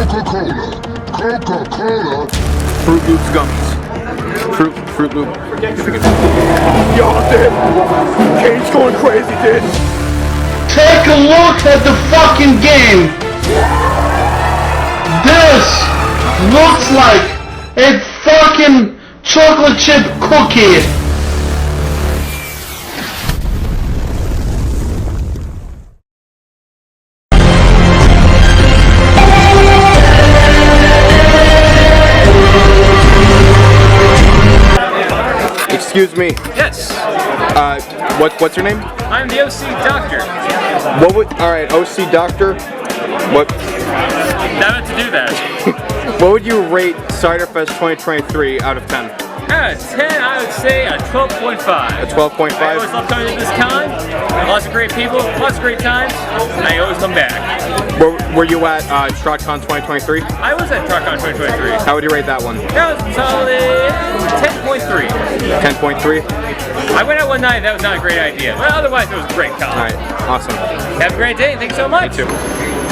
Coca-Cola. Coca-Cola. Fruit Loops gummies. Fruit Loop. Yo, dude. Kane's going crazy, dude. Take a look at the fucking game. This looks like a fucking chocolate chip cookie. Excuse me. Yes. What's your name? I'm the OC doctor. What would? All right, OC doctor. What? Not meant to do that. What would you rate Ciderfest 2023 out of 10? Out of 10, I would say a 12.5. A 12.5? I always love coming to this con. Lots of great people, lots of great times. I always come back. Were you at TrotCon 2023? I was at TrotCon 2023. How would you rate that one? That was a solid 10.3. 10.3? I went out one night, that was not a great idea. But otherwise, it was a great con. Alright, awesome. Have a great day, thanks so much. You too.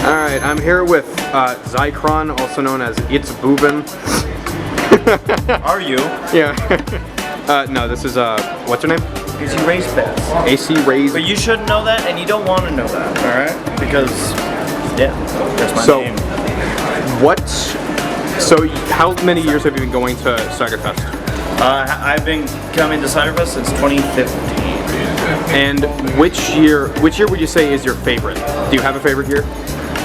Alright, I'm here with Zycron, also known as It's Boobin. Are you? Yeah. No, this is, what's your name? AC Race Pass. AC Raise. But you shouldn't know that, and you don't want to know that, alright? Because, yeah, that's my name. So how many years have you been going to Ciderfest? I've been coming to Ciderfest since 2015. And which year would you say is your favorite? Do you have a favorite year?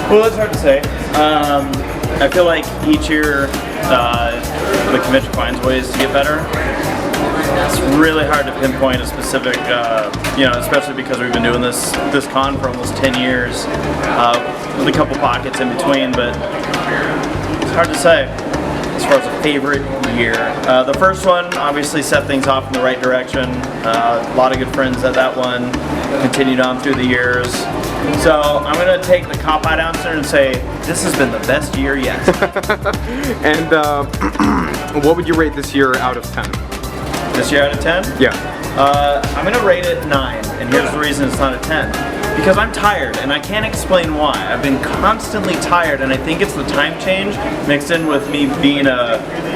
Well, that's hard to say. I feel like each year the convention finds ways to get better. It's really hard to pinpoint a specific, especially because we've been doing this con for almost 10 years, with a couple pockets in between, but it's hard to say as far as a favorite year. The first one obviously set things off in the right direction. A lot of good friends at that one, continued on through the years. So I'm going to take the cop-out answer and say this has been the best year yet. And what would you rate this year out of 10? This year out of 10? Yeah. I'm going to rate it 9, and here's the reason it's not a 10. Because I'm tired, and I can't explain why. I've been constantly tired, and I think it's the time change mixed in with me being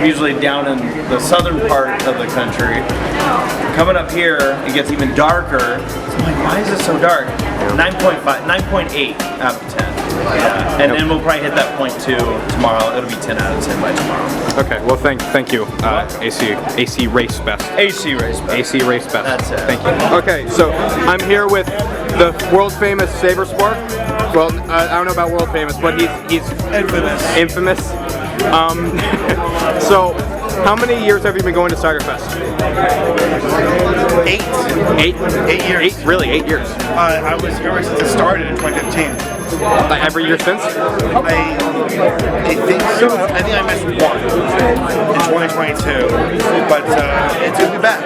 usually down in the southern part of the country. Coming up here, it gets even darker. So I'm like, why is it so dark? 9.5, 9.8 out of 10. Yeah, and then we'll probably hit that point 2 tomorrow. It'll be 10 out of 10 by tomorrow. Okay, well thank you, AC Race Best. AC Race Best. AC Race Best. That's it. Thank you. Okay, so I'm here with the world famous Saber Sport. Well, I don't know about world famous, but he's Infamous. Infamous. So, how many years have you been going to Ciderfest? 8. 8 years. Really, 8 years. I was here since it started in 2015. Like every year since? I think so. I think I missed one in 2022, but it's gonna be back.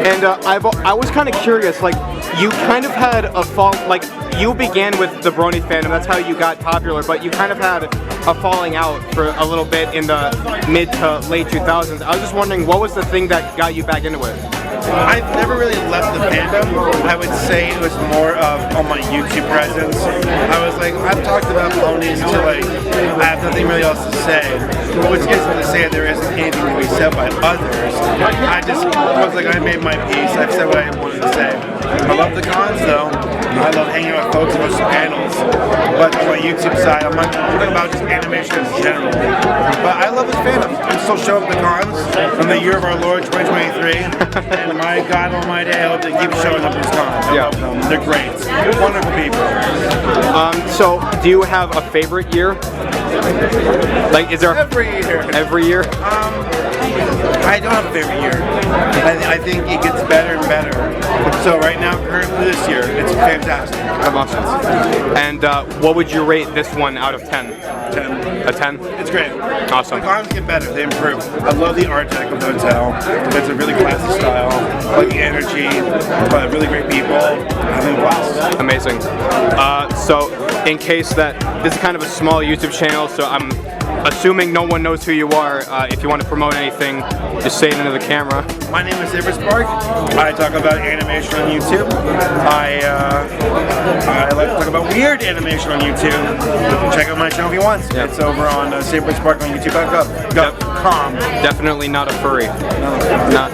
And I was kind of curious. Like, you kind of had a fall. Like, you began with the Brony fandom. That's how you got popular. But you kind of had a falling out for a little bit in the mid to late 2000s. I was just wondering, what was the thing that got you back into it? I've never really left the fandom. I would say it was more of on my YouTube presence. I was like, I've talked about ponies till like I have nothing really else to say. Which isn't to say there isn't anything to be said by others. I just was like, I made my peace. I've said what I wanted to say. I love the cons though. I love hanging out with folks and hosting panels. But on my YouTube side, I'm not talking about just animation in general. But I love this fandom. I'm still showing up at the cons from the year of our Lord 2023. And my God Almighty, I hope they keep showing up at these cons. I love them. They're great. Wonderful people. So, do you have a favorite year? Like, is there Every year. Every year? I don't have a favorite year. I think it gets better and better. So right now, currently this year, it's fantastic. Awesome. And what would you rate this one out of 10? 10. A 10? It's great. Awesome. The cons get better. They improve. I love the art deck of the hotel. It's a really classy style. I like the energy. Really great people. Having a blast. Amazing. So, in case that this is kind of a small YouTube channel, so I'm assuming no one knows who you are, if you want to promote anything, just say it into the camera. My name is Ciderfest. I talk about animation on YouTube. I like to talk about weird animation on YouTube. Check out my channel if you want. Yep. It's over on Ciderfest on YouTube.com. Definitely not a furry. Not.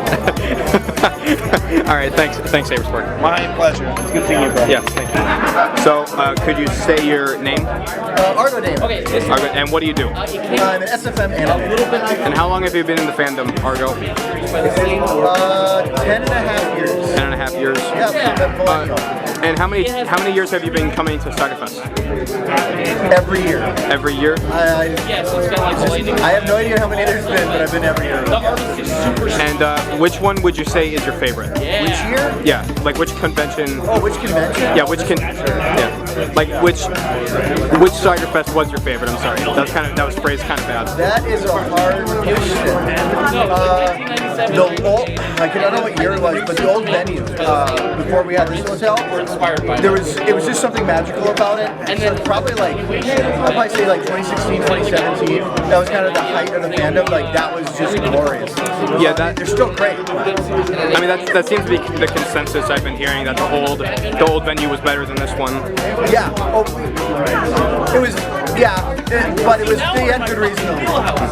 All right, thanks, Ciderfest. My pleasure. It's good seeing you, bro. Yeah, thank you. So, could you say your name? Argo name. Argo, and what do you do? I'm an SFM analyst. And how long have you been in the fandom, Argo? 10 and a half years. 10 and a half years. Yeah, and how many years have you been coming to Ciderfest? every year. Every year? I have no idea how many there's been, but I've been every year. And which one would you say is your favorite? Which year? Yeah, like which convention? Oh, which convention? Yeah, like which Ciderfest was your favorite? I'm sorry, that was phrased kind of bad. That is a hard question. I don't know what year it was, but the old venue before we had this hotel, it was just something magical about it. And then probably I'd probably say 2016, 2017. That was kind of the height of the fandom. Like that was just glorious. Yeah, they're still great. I mean, that seems to be the consensus I've been hearing, that the old venue was better than this one. Yeah. Oh, it was. Yeah, but they had good reason to leave.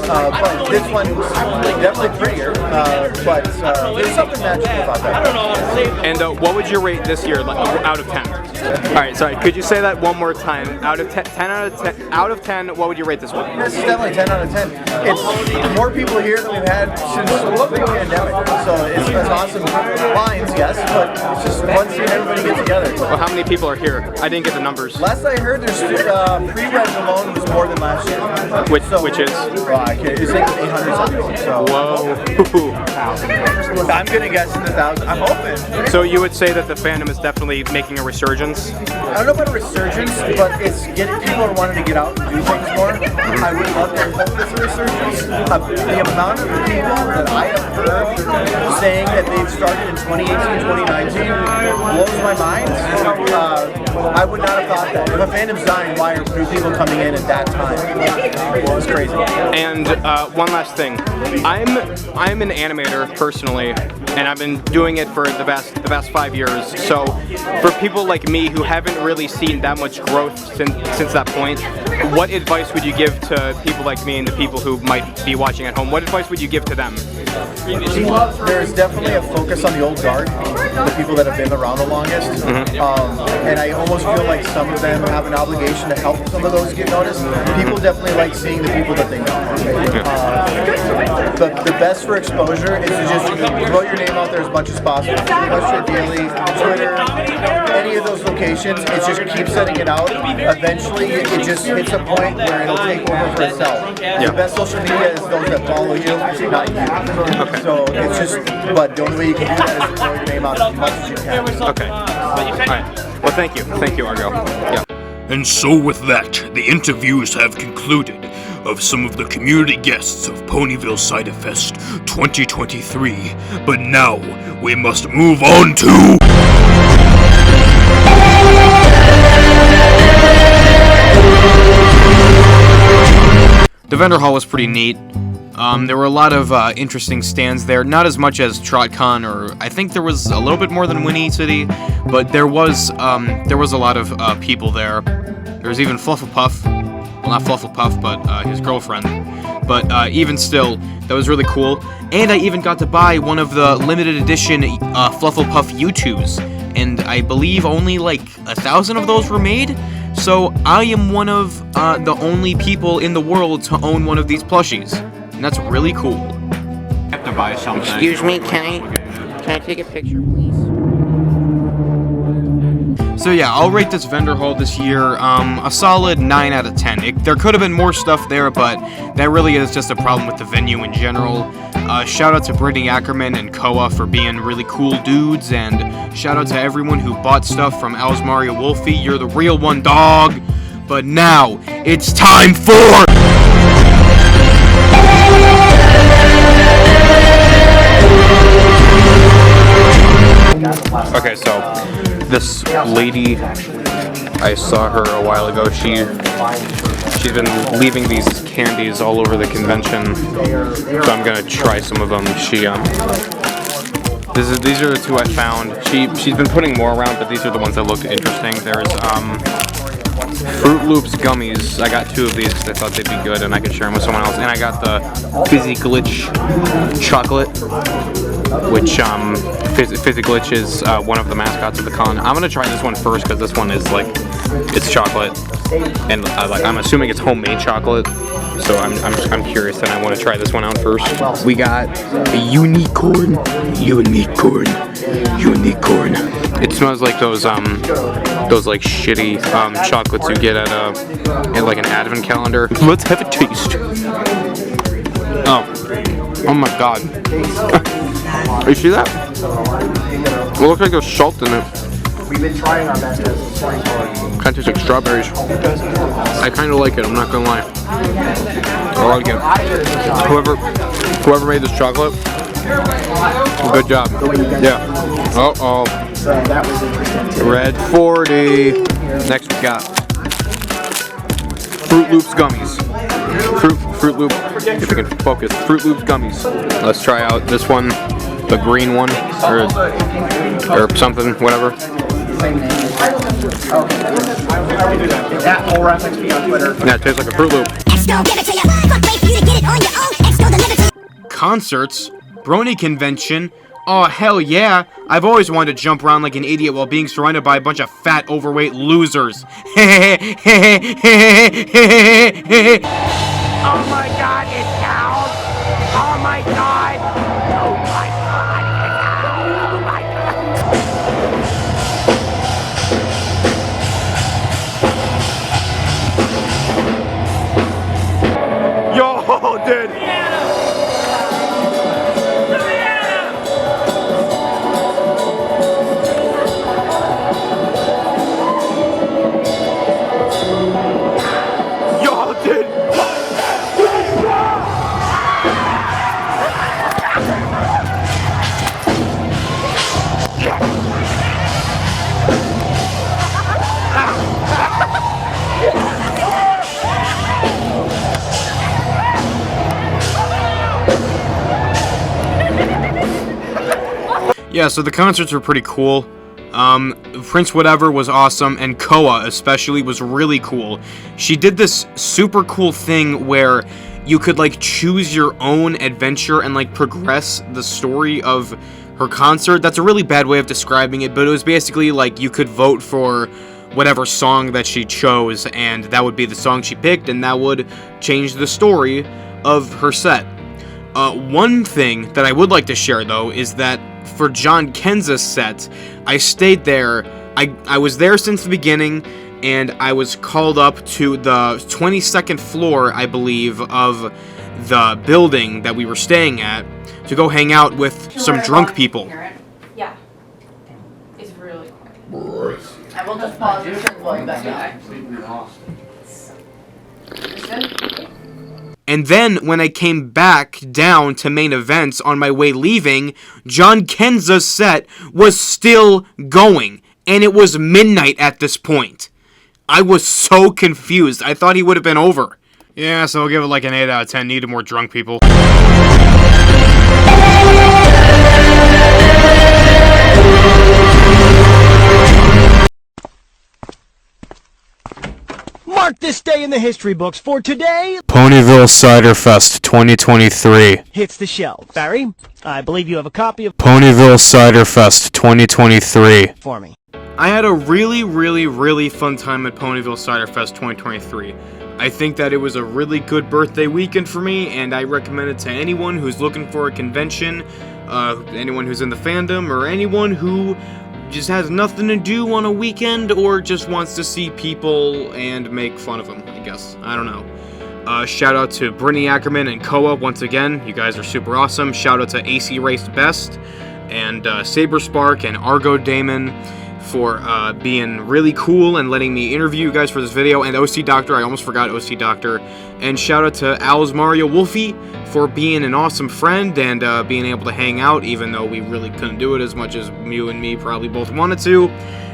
But this one was definitely prettier. But there's something magical about that. And what would you rate this year out of 10? All right, sorry. Could you say that one more time? Out of 10 out of 10, what would you rate this one? This is definitely 10 out of 10. It's more people here than we've had since the pandemic. So it's awesome. Lines, yes, but it's just fun seeing everybody get together. Well, how many people are here? I didn't get the numbers. Last I heard, there's pre-reg alone was more than last year. Which is? It's like 800 something. So. Whoa. I'm gonna guess in the thousands. I'm hoping. So you would say that the fandom is definitely making a resurgence? I don't know about a resurgence, but it's getting people are wanting to get out and do things more. I would love to hope it's a resurgence. The amount of people that I have heard saying that they've started in 2018, 2019 blows my mind. I would not have thought that. If a fandom's dying, why are new people coming in at that time? It's crazy. And one last thing, I'm an animator personally, and I've been doing it for the past 5 years. So for people like me who haven't really seen that much growth since that point, what advice would you give to people like me and the people who might be watching at home? What advice would you give to them? There's definitely a focus on the old guard, the people that have been around the longest. And I almost feel like some of them have an obligation to help some of those get noticed. People definitely like seeing the people that they know. The best for exposure is to just throw your name out there as much as possible. Western Daily, Twitter, any of those locations, it's just keep setting it out. Eventually, it just hits a point where it'll take over for itself. The best social media is those that follow you, not you. Okay. So it's just, but the only way you can do that is to throw your name out as much as you can. Okay. All right. Well, thank you, Argo. Yeah. And so with that, the interviews have concluded of some of the community guests of Ponyville Ciderfest 2023. But now, we must move on to... The vendor hall was pretty neat. There were a lot of interesting stands there, not as much as TrotCon, or I think there was a little bit more than Winnie City, but there was a lot of people there. There was even Flufflepuff, well, not Flufflepuff, but his girlfriend. But even still, that was really cool. And I even got to buy one of the limited edition Flufflepuff U2s, and I believe only like 1,000 of those were made. So I am one of the only people in the world to own one of these plushies. And that's really cool. I have to buy something. Excuse me, can I take a picture, please? So yeah, I'll rate this vendor hall this year a solid 9 out of 10. There could have been more stuff there, but that really is just a problem with the venue in general. Shout out to Brittany Ackerman and Koa for being really cool dudes, and shout out to everyone who bought stuff from Al's Mario Wolfie. You're the real one, dog. But now, it's time for... Okay, so this lady, I saw her a while ago. she's been leaving these candies all over the convention, so I'm gonna try some of them. These are the two I found. She's been putting more around, but these are the ones that looked interesting. There's Fruit Loops gummies. I got 2 of these because I thought they'd be good and I could share them with someone else. And I got the Fizzy Glitch chocolate, which Fizzy Glitch is one of the mascots of the con. I'm gonna try this one first because this one is like, it's chocolate, and I'm assuming it's homemade chocolate. So I'm curious, and I want to try this one out first. We got a unicorn. It smells like those like shitty chocolates you get at like an advent calendar. Let's have a taste. Oh my god! You see that? It looks like there's salt in it. We've been trying our best to Kind of tastes like strawberries. I kind of like it. I'm not gonna lie. I like it. Whoever made this chocolate, good job. Yeah. Oh. So that was interesting. Red 40. Next we got Fruit Loops gummies. Fruit Loop. If we can focus. Fruit Loops gummies. Let's try out this one, the green one, or something, whatever. That whole FXP on Twitter. Yeah, it tastes like a Fruit Loop. Concerts? Brony convention? Oh, hell yeah! I've always wanted to jump around like an idiot while being surrounded by a bunch of fat, overweight losers. Oh my god, it's cows! Oh my god! Oh my god, it's cows! Oh my god! Yo, dude! Yeah, so the concerts were pretty cool. Prince Whatever was awesome, and Koa especially was really cool. She did this super cool thing where you could like choose your own adventure and like progress the story of her concert. That's a really bad way of describing it, but it was basically like you could vote for whatever song that she chose, and that would be the song she picked, and that would change the story of her set. One thing that I would like to share though is that for John Kenza's set, I stayed there. I was there since the beginning, and I was called up to the 22nd floor, I believe, of the building that we were staying at to go hang out with some drunk people. Yeah. It's really quick. I will just pause and turn the volume back up. And then, when I came back down to main events on my way leaving, John Kenza's set was still going. And it was midnight at this point. I was so confused. I thought he would have been over. Yeah, so I'll give it like an 8 out of 10. Needed more drunk people. Mark this day in the history books for today. Ponyville Ciderfest 2023 hits the shelves. Barry, I believe you have a copy of Ponyville Ciderfest 2023 for me. I had a really fun time at Ponyville Ciderfest 2023. I think that it was a really good birthday weekend for me, and I recommend it to anyone who's looking for a convention, anyone who's in the fandom, or anyone who just has nothing to do on a weekend, or just wants to see people and make fun of them, I guess. I don't know. Shout out to Brittany Ackerman and Koa once again. You guys are super awesome. Shout out to AC Raced Best and Saber Spark and Argo Damon for being really cool and letting me interview you guys for this video, and OC Doctor. I almost forgot OC Doctor. And shout out to Al's Mario Wolfie for being an awesome friend and being able to hang out, even though we really couldn't do it as much as you and me probably both wanted to.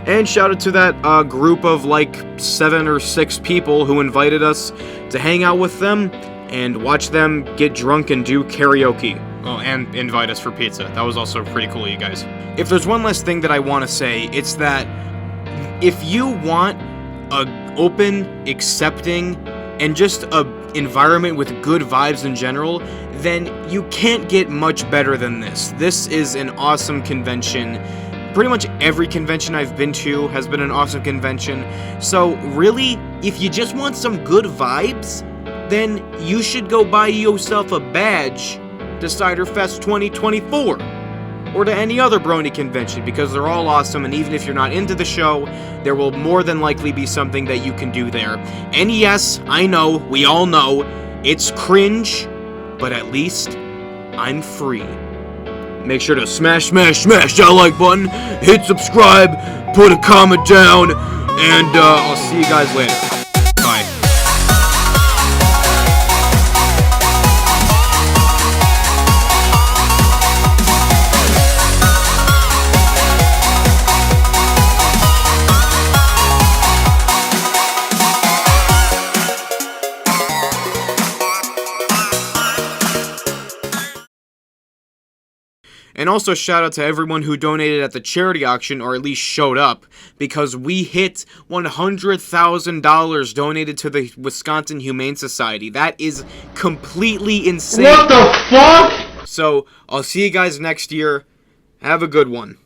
And shout out to that group of like 7 or 6 people who invited us to hang out with them and watch them get drunk and do karaoke. Oh, and invite us for pizza. That was also pretty cool of you guys. If there's one last thing that I want to say, it's that if you want a open, accepting, and just a environment with good vibes in general, then you can't get much better than this. This is an awesome convention. Pretty much every convention I've been to has been an awesome convention. So really, if you just want some good vibes, then you should go buy yourself a badge to Ciderfest 2024. Or to any other Brony convention, because they're all awesome, and even if you're not into the show, there will more than likely be something that you can do there. And yes, I know, we all know, it's cringe, but at least I'm free. Make sure to smash that like button, hit subscribe, put a comment down, and I'll see you guys later. Bye. And also shout out to everyone who donated at the charity auction, or at least showed up, because we hit $100,000 donated to the Wisconsin Humane Society. That is completely insane. What the fuck? So, I'll see you guys next year. Have a good one.